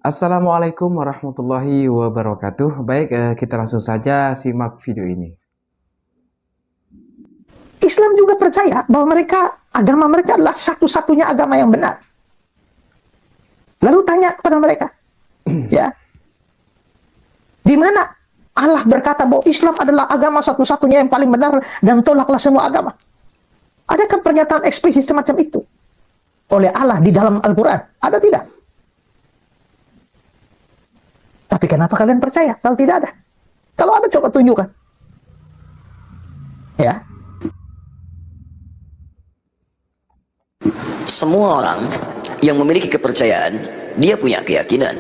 Assalamualaikum warahmatullahi wabarakatuh. Baik, kita langsung saja simak video ini. Islam juga percaya bahwa agama mereka adalah satu-satunya agama yang benar. Lalu tanya kepada mereka, ya, di mana Allah berkata bahwa Islam adalah agama satu-satunya yang paling benar dan tolaklah semua agama? Adakah pernyataan eksplisit semacam itu oleh Allah di dalam Al-Quran? Ada tidak? Tapi kenapa kalian percaya kalau tidak ada? Kalau ada, coba tunjukkan. Ya. Semua orang yang memiliki kepercayaan, dia punya keyakinan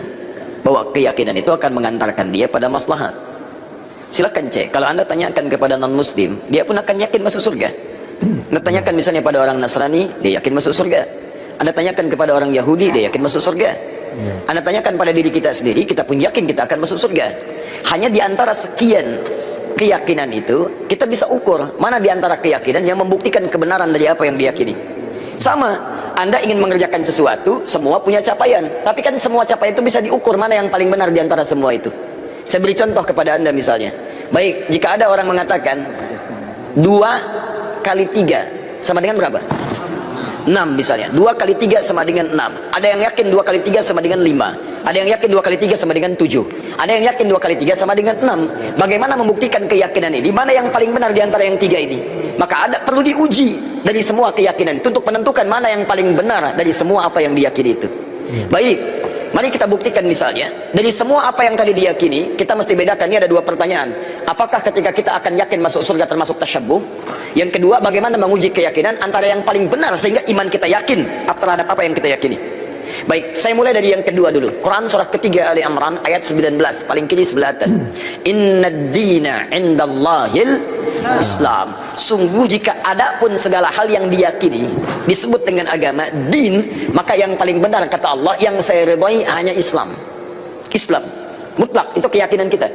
bahwa keyakinan itu akan mengantarkan dia pada maslahat. Silakan cek, kalau Anda tanyakan kepada non-muslim, dia pun akan yakin masuk surga. Anda tanyakan misalnya pada orang Nasrani, dia yakin masuk surga. Anda tanyakan kepada orang Yahudi, dia yakin masuk surga. Anda tanyakan pada diri kita sendiri, kita pun yakin kita akan masuk surga. Hanya di antara sekian keyakinan itu, kita bisa ukur mana di antara keyakinan yang membuktikan kebenaran dari apa yang diyakini. Sama, Anda ingin mengerjakan sesuatu, semua punya capaian, tapi kan semua capaian itu bisa diukur mana yang paling benar di antara semua itu. Saya beri contoh kepada Anda misalnya. Baik, jika ada orang mengatakan 2 kali 3 sama dengan berapa? 6 misalnya. 2 kali 3 sama dengan 6. Ada yang yakin 2 kali 3 sama dengan 5. Ada yang yakin 2 kali 3 sama dengan 7. Ada yang yakin 2 kali 3 sama dengan 6. Bagaimana membuktikan keyakinan ini? Mana yang paling benar di antara yang 3 ini? Maka perlu diuji dari semua keyakinan itu untuk menentukan mana yang paling benar dari semua apa yang diyakini itu. Baik, mari kita buktikan misalnya dari semua apa yang tadi diyakini, kita mesti bedakan. Ini ada 2 pertanyaan. Apakah ketika kita akan yakin masuk surga termasuk tasyabbuh? Yang kedua, bagaimana menguji keyakinan antara yang paling benar sehingga iman kita yakin terhadap apa yang kita yakini. Baik, saya mulai dari yang kedua dulu. Quran surah ketiga Ali Imran ayat 19, paling kiri sebelah atas. Innad dina indallahil Islam. Sungguh jika ada pun segala hal yang diyakini disebut dengan agama, din, maka yang paling benar kata Allah, yang saya ridhai hanya Islam. Islam mutlak, itu keyakinan kita.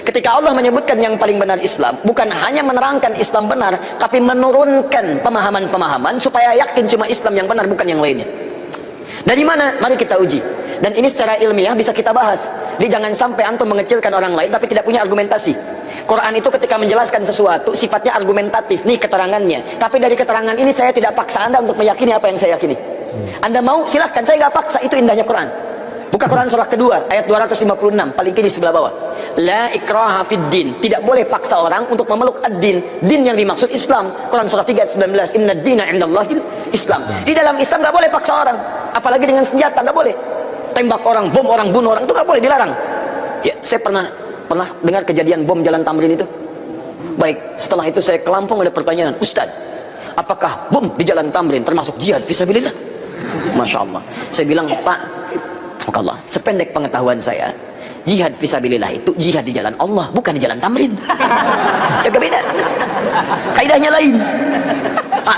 Ketika Allah menyebutkan yang paling benar Islam, bukan hanya menerangkan Islam benar, tapi menurunkan pemahaman-pemahaman supaya yakin cuma Islam yang benar, bukan yang lainnya. Dari mana? Mari kita uji. Dan ini secara ilmiah bisa kita bahas. Jadi jangan sampai antum mengecilkan orang lain tapi tidak punya argumentasi. Quran itu ketika menjelaskan sesuatu sifatnya argumentatif, nih keterangannya. Tapi dari keterangan ini saya tidak paksa Anda untuk meyakini apa yang saya yakini. Anda mau silahkan, saya nggak paksa, itu indahnya Quran. Buka Quran surah kedua ayat 256 paling kiri sebelah bawah. La ikraha fid din. Tidak boleh paksa orang untuk memeluk ad-din. Din yang dimaksud Islam. Quran surah 3 ayat 19. Inna dina indallahil Islam. Di dalam Islam nggak boleh paksa orang, apalagi dengan senjata, nggak boleh. Tembak orang, bom orang, bunuh orang, itu nggak boleh, dilarang. Ya, saya pernah dengar kejadian bom Jalan Tamrin itu. Baik, setelah itu saya ke Lampung, ada pertanyaan, Ustaz, apakah bom di Jalan Tamrin termasuk jihad fisabilillah? Masya Allah. Saya bilang, Pak, Allah, sependek pengetahuan saya, jihad fisabilillah itu jihad di jalan Allah, bukan di Jalan Tamrin. Ya beda. Kaidahnya lain.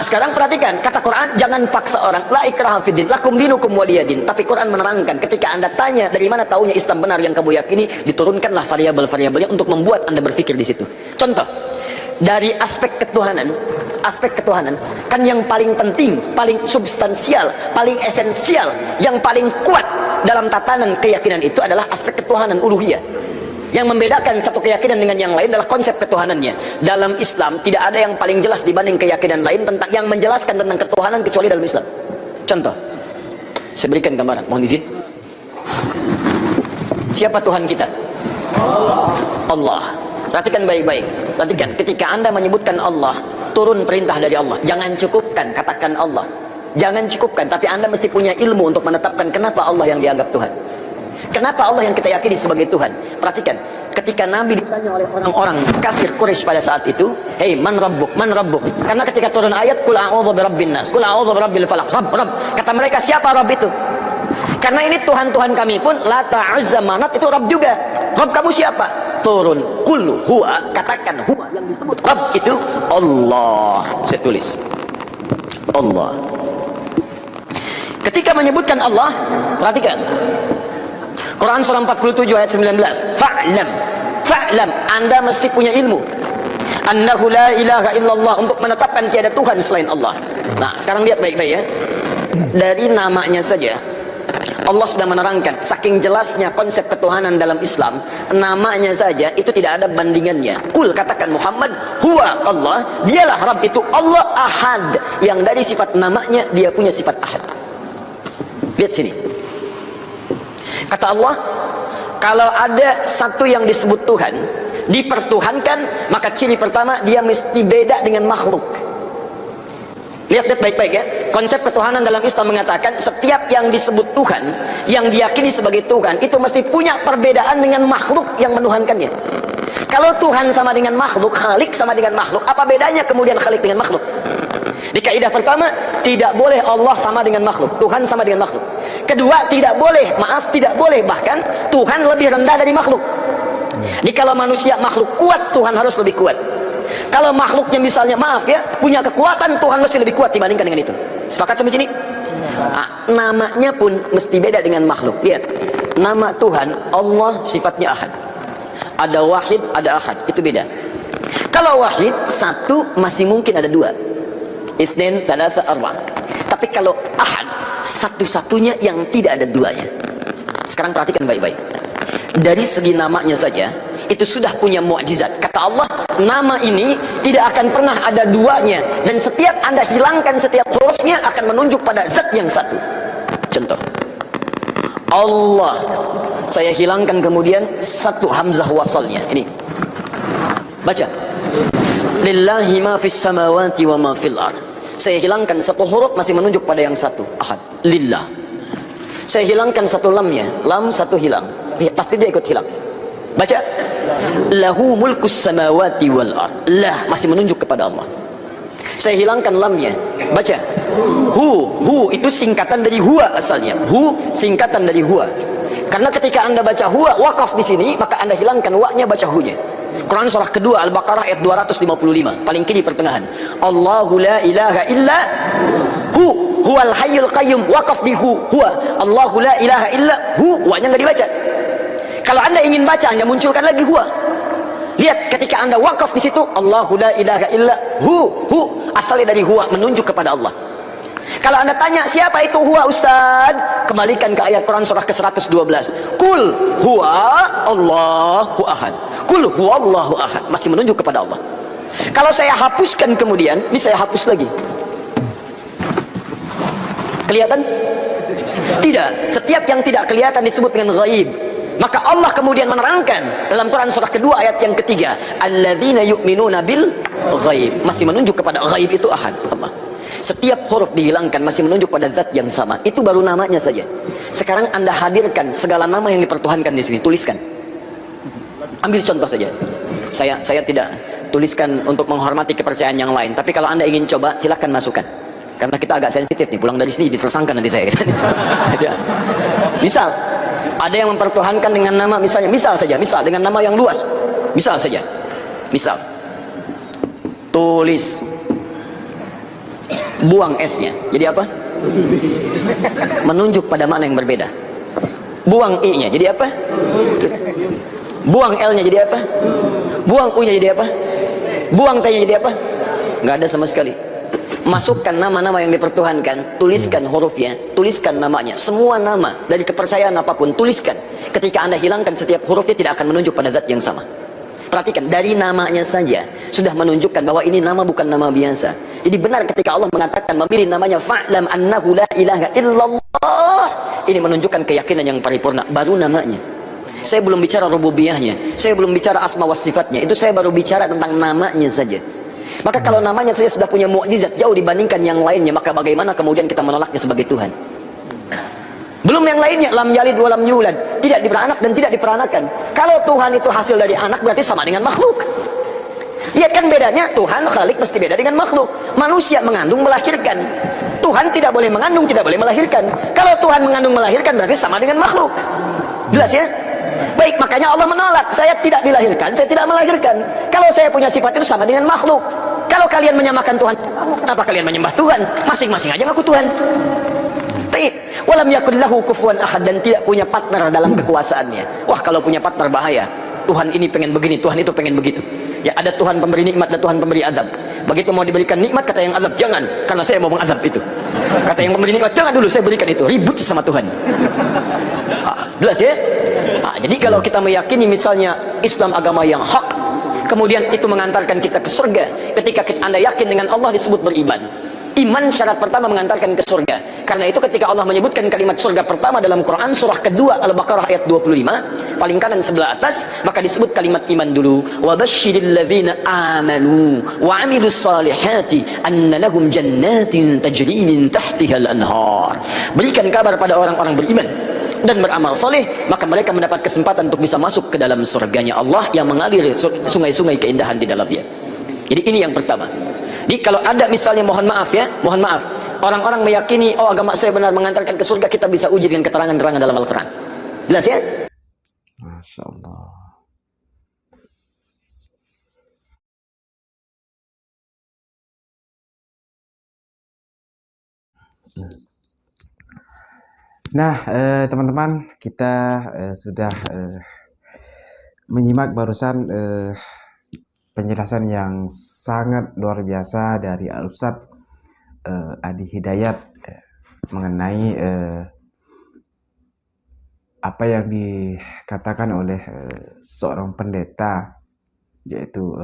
Sekarang perhatikan, kata Quran, jangan paksa orang. La ikraha fiddin, lakum dinukum waliyadin. Tapi Quran menerangkan, ketika Anda tanya dari mana taunya Islam benar yang kamu yakini, diturunkanlah variabel-variabelnya untuk membuat Anda berpikir di situ. Contoh, dari aspek ketuhanan kan yang paling penting, paling substansial, paling esensial, yang paling kuat dalam tatanan keyakinan itu adalah aspek ketuhanan, uluhiyah. Yang membedakan satu keyakinan dengan yang lain adalah konsep ketuhanannya. Dalam Islam tidak ada yang paling jelas dibanding keyakinan lain tentang yang menjelaskan tentang ketuhanan kecuali dalam Islam. Contoh, saya berikan gambaran, mohon izin. Siapa Tuhan kita? Allah. Perhatikan baik-baik. Perhatikan, ketika Anda menyebutkan Allah, turun perintah dari Allah. Jangan cukupkan katakan Allah. Jangan cukupkan, tapi Anda mesti punya ilmu untuk menetapkan kenapa Allah yang dianggap Tuhan. Kenapa Allah yang kita yakini sebagai Tuhan? Perhatikan, ketika Nabi ditanya oleh orang-orang kafir Quraisy pada saat itu, "Hei, man rabbuk? Man rabbuk?" Karena ketika turun ayat, "Qul a'udzu birabbin nas, qul a'udzu birabbil falaq." Rabb. Kata mereka, siapa Rabb itu? Karena ini Tuhan-Tuhan kami pun, Lata, Uzza, Manat, itu Rabb juga. Rabb kamu siapa? Turun, qul huwa, katakan huwa, yang disebut Rabb itu Allah. Saya tulis Allah. Ketika menyebutkan Allah, perhatikan, Quran surah 47 ayat 19. Fa'lam, Anda mesti punya ilmu. Annahu la ilaha illallah, untuk menetapkan tiada Tuhan selain Allah. Nah, sekarang lihat baik-baik ya. Dari namanya saja, Allah sudah menerangkan, saking jelasnya konsep ketuhanan dalam Islam, namanya saja itu tidak ada bandingannya. Kul, katakan Muhammad, huwa Allah, dialah Rabb, itu Allah Ahad, yang dari sifat namanya dia punya sifat Ahad. Lihat sini, kata Allah, kalau ada satu yang disebut Tuhan, dipertuhankan, maka ciri pertama dia mesti beda dengan makhluk. Lihat baik-baik ya. Konsep ketuhanan dalam Islam mengatakan setiap yang disebut Tuhan, yang diyakini sebagai Tuhan, itu mesti punya perbedaan dengan makhluk yang menuhankannya. Kalau Tuhan sama dengan makhluk, Khalik sama dengan makhluk, apa bedanya kemudian Khalik dengan makhluk? Di kaidah pertama, tidak boleh Allah sama dengan makhluk, Tuhan sama dengan makhluk. Kedua, tidak boleh bahkan Tuhan lebih rendah dari makhluk. Jadi kalau manusia makhluk kuat, Tuhan harus lebih kuat. Kalau makhluknya misalnya, maaf ya, punya kekuatan, Tuhan mesti lebih kuat dibandingkan dengan itu. Sepakat sampai sini? Nah, namanya pun mesti beda dengan makhluk. Lihat, nama Tuhan Allah sifatnya Ahad. Ada Wahid, ada Ahad, itu beda. Kalau Wahid, satu masih mungkin ada dua. Itsnain, tsalatsa, arba'. Tapi kalau Ahad, satu-satunya yang tidak ada duanya. Sekarang perhatikan baik-baik. Dari segi namanya saja, itu sudah punya mukjizat. Kata Allah, nama ini tidak akan pernah ada duanya, dan setiap Anda hilangkan setiap hurufnya akan menunjuk pada zat yang satu. Contoh, Allah, saya hilangkan kemudian satu hamzah wasalnya. Ini baca, lillahi ma fis samawati wa ma fil ard. Saya hilangkan satu huruf, masih menunjuk pada yang satu, Ahad, lillah. Saya hilangkan satu lamnya, lam satu hilang, pasti dia ikut hilang. Baca, lahu mulkus samawati wal ard. Lah masih menunjuk kepada Allah. Saya hilangkan lamnya. Baca, hu itu singkatan dari huwa asalnya. Hu singkatan dari huwa. Karena ketika Anda baca huwa wakaf di sini, maka Anda hilangkan wa-nya, baca hu-nya. Quran surah kedua Al-Baqarah ayat 255, paling kiri pertengahan. Allahu la ilaha illa hu, huwal hayyul qayyum, wakaf di hu, huwa. Allahu la ilaha illa hu, wa-nya enggak dibaca. Kalau Anda ingin baca, Anda munculkan lagi huwa. Lihat, ketika Anda wakaf di situ, Allahu la ilaha illa hu, asalnya dari huwa, menunjuk kepada Allah. Kalau Anda tanya, siapa itu huwa Ustaz? Kembalikan ke ayat Quran surah ke-112. Kul huwa Allahu ahad. Kul huwa Allahu ahad. Masih menunjuk kepada Allah. Kalau saya hapuskan kemudian, ini saya hapus lagi. Kelihatan? Tidak. Setiap yang tidak kelihatan disebut dengan ghaib. Maka Allah kemudian menerangkan dalam Quran surah kedua ayat yang ketiga, alladzina yu'minuna bil ghaib. Masih menunjuk kepada ghaib itu ahad, Allah. Setiap huruf dihilangkan masih menunjuk pada zat yang sama. Itu baru namanya saja. Sekarang Anda hadirkan segala nama yang dipertuhankan di sini, tuliskan. Ambil contoh saja. Saya tidak tuliskan untuk menghormati kepercayaan yang lain, tapi kalau Anda ingin coba, silakan masukkan. Karena kita agak sensitif nih, pulang dari sini jadi tersangka nanti saya. Misal ada yang mempertuhankan dengan nama, misalnya, misal dengan nama yang luas, misal tulis, buang S-nya, jadi apa? Menunjuk pada makna yang berbeda. Buang I-nya, jadi apa? Buang L-nya, jadi apa? Buang U-nya, jadi apa? Buang T-nya, jadi apa? Nggak ada sama sekali. Masukkan nama-nama yang dipertuhankan, tuliskan hurufnya, tuliskan namanya, semua nama dari kepercayaan apapun, tuliskan. Ketika Anda hilangkan setiap hurufnya, tidak akan menunjuk pada zat yang sama. Perhatikan, dari namanya saja sudah menunjukkan bahwa ini nama bukan nama biasa. Jadi benar ketika Allah mengatakan, memilih namanya fa'lam annahu la ilaha illallah, ini menunjukkan keyakinan yang paripurna. Baru namanya. Saya belum bicara rububiyahnya, saya belum bicara asma wa sifatnya, itu saya baru bicara tentang namanya saja. Maka kalau namanya saja sudah punya mukjizat jauh dibandingkan yang lainnya, maka bagaimana kemudian kita menolaknya sebagai Tuhan? Belum yang lainnya, lam yalid wa lam yulad, tidak diberanak dan tidak diperanakan. Kalau Tuhan itu hasil dari anak, berarti sama dengan makhluk. Lihat kan bedanya, Tuhan Khalik mesti beda dengan makhluk. Manusia mengandung, melahirkan. Tuhan tidak boleh mengandung, tidak boleh melahirkan. Kalau Tuhan mengandung, melahirkan, berarti sama dengan makhluk. Jelas ya? Baik, makanya Allah menolak. Saya tidak dilahirkan, saya tidak melahirkan. Kalau saya punya sifat itu sama dengan makhluk. Kalau kalian menyamakan Tuhan, kenapa kalian menyembah Tuhan? Masing-masing aja ngaku Tuhan. Walam yakun lahu kufuwan ahad, dan tidak punya partner dalam kekuasaannya. Wah, kalau punya partner bahaya. Tuhan ini pengen begini, Tuhan itu pengen begitu. Ya, ada Tuhan pemberi nikmat dan Tuhan pemberi azab. Begitu mau diberikan nikmat, kata yang azab, jangan, karena saya mau mengazab itu. Kata yang memberi nikmat, jangan dulu, saya berikan itu. Ribut sama Tuhan. Jelas ya? Jadi kalau kita meyakini misalnya Islam agama yang hak, kemudian itu mengantarkan kita ke surga. Ketika Anda yakin dengan Allah, disebut beriman. Iman syarat pertama mengantarkan ke surga. Karena itu ketika Allah menyebutkan kalimat surga pertama dalam Quran surah kedua Al-Baqarah ayat 25, paling kanan sebelah atas, maka disebut kalimat iman dulu. Wa basyiril ladzina amanu wa 'amilus salihati anna lahum jannatin tajri min tahtihal anhar. Berikan kabar pada orang-orang beriman dan beramal soleh, maka mereka mendapat kesempatan untuk bisa masuk ke dalam surganya Allah yang mengalir sungai-sungai keindahan di dalamnya. Jadi ini yang pertama. Jadi kalau ada misalnya, mohon maaf ya, mohon maaf, orang-orang meyakini, oh agama saya benar mengantarkan ke surga, kita bisa uji dengan keterangan-keterangan dalam Al-Quran. Jelas ya? Masya Allah. Nah, teman-teman, kita sudah menyimak barusan penjelasan yang sangat luar biasa dari Al-Ustadz Adi Hidayat mengenai apa yang dikatakan oleh seorang pendeta, yaitu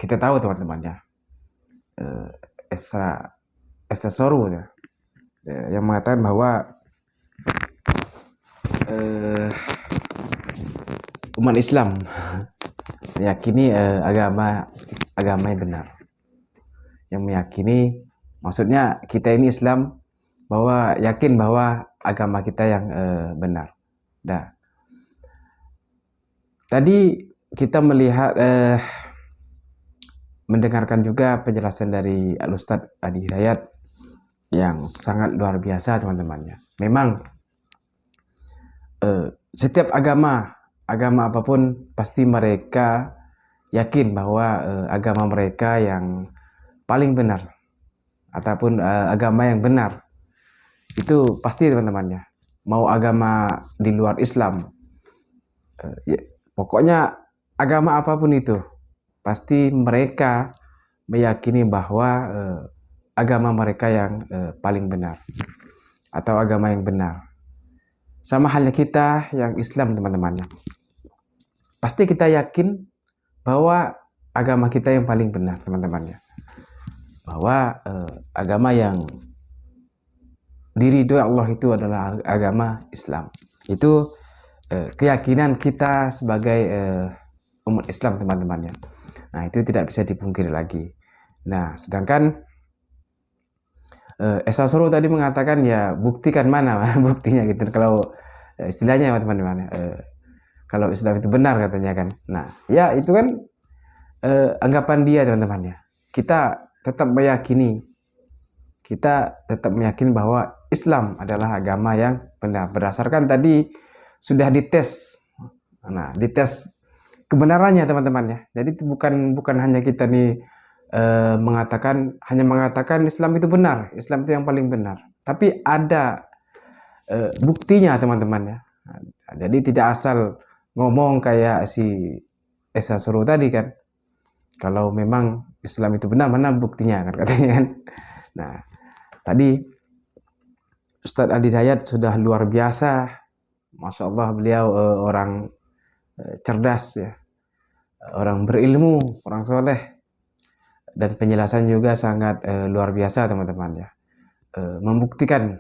kita tahu teman-teman ya, Esa Soru ya, yang mengatakan bahwa umat Islam meyakini agama yang benar, yang meyakini, maksudnya kita ini Islam, bahwa yakin bahwa agama kita yang benar. Nah, tadi kita melihat mendengarkan juga penjelasan dari Al-Ustadz Adi Hidayat yang sangat luar biasa teman-temannya. Memang setiap agama apapun pasti mereka yakin bahwa agama mereka yang paling benar ataupun agama yang benar itu pasti teman-temannya. Mau agama di luar Islam, ya, pokoknya agama apapun itu pasti mereka meyakini bahwa agama mereka yang paling benar atau agama yang benar. Sama halnya kita yang Islam teman-temannya, pasti kita yakin bahwa agama kita yang paling benar teman-temannya, bahwa agama yang diridhoi Allah itu adalah agama Islam. Itu keyakinan kita sebagai umat Islam teman-temannya. Nah, itu tidak bisa dipungkiri lagi. Nah, sedangkan Esa Soro tadi mengatakan, ya buktikan mana buktinya gitu. Kalau istilahnya teman-teman, kalau Islam itu benar katanya kan. Nah, ya itu kan anggapan dia teman-teman ya. Kita tetap meyakini bahwa Islam adalah agama yang benar berdasarkan tadi sudah dites. Nah, dites kebenarannya teman-teman ya. Jadi bukan hanya kita nih mengatakan Islam itu benar, Islam itu yang paling benar, tapi ada buktinya teman-teman ya. Nah, jadi tidak asal ngomong kayak si Esa Soro tadi kan, kalau memang Islam itu benar, mana buktinya kan katanya kan. Nah, tadi Ustadz Adi Hidayat sudah luar biasa, Masya Allah, beliau orang cerdas ya, orang berilmu, orang soleh, dan penjelasan juga sangat luar biasa teman-teman ya, membuktikan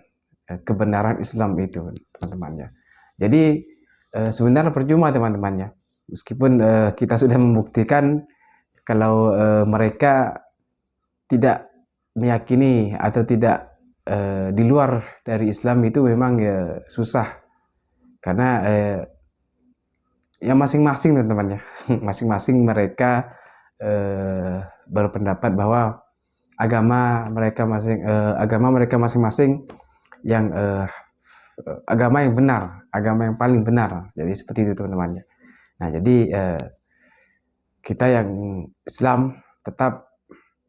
kebenaran Islam itu teman-teman ya. Jadi sebenarnya percuma teman-teman ya, meskipun kita sudah membuktikan kalau mereka tidak meyakini atau tidak di luar dari Islam itu memang ya susah, karena ya masing-masing teman-teman ya, masing-masing mereka berpendapat bahwa agama mereka masing-masing yang agama yang benar, agama yang paling benar. Jadi seperti itu teman-teman. Nah, jadi kita yang Islam tetap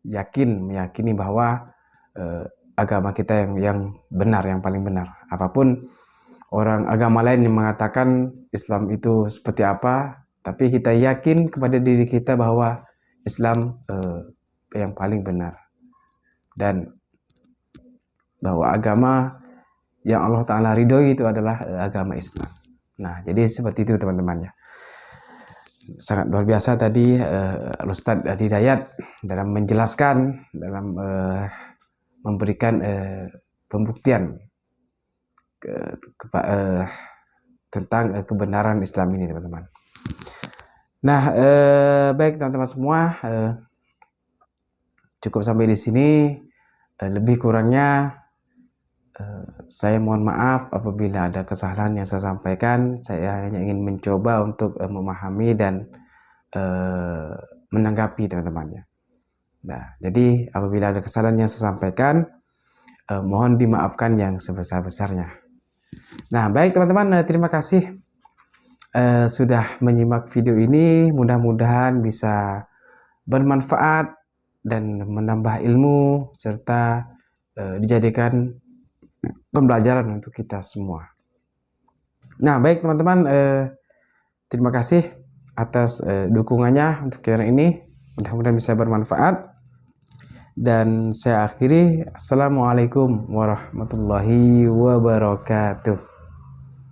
meyakini bahwa agama kita yang benar, yang paling benar. Apapun orang agama lain yang mengatakan Islam itu seperti apa, tapi kita yakin kepada diri kita bahwa Islam yang paling benar, dan bahwa agama yang Allah Ta'ala ridhoi itu adalah agama Islam. Nah, jadi seperti itu teman-teman ya. Sangat luar biasa tadi Ustadz Hidayat dalam menjelaskan, dalam memberikan pembuktian tentang kebenaran Islam ini teman-teman. Nah, baik teman-teman semua, cukup sampai di sini. Lebih kurangnya saya mohon maaf apabila ada kesalahan yang saya sampaikan. Saya hanya ingin mencoba untuk memahami dan menanggapi teman-temannya. Nah, jadi apabila ada kesalahan yang saya sampaikan, mohon dimaafkan yang sebesar-besarnya. Nah, baik teman-teman, terima kasih sudah menyimak video ini. Mudah-mudahan bisa bermanfaat dan menambah ilmu serta dijadikan pembelajaran untuk kita semua. Nah, baik teman-teman, terima kasih atas dukungannya untuk channel ini. Mudah-mudahan bisa bermanfaat. Dan saya akhiri. Assalamualaikum warahmatullahi wabarakatuh.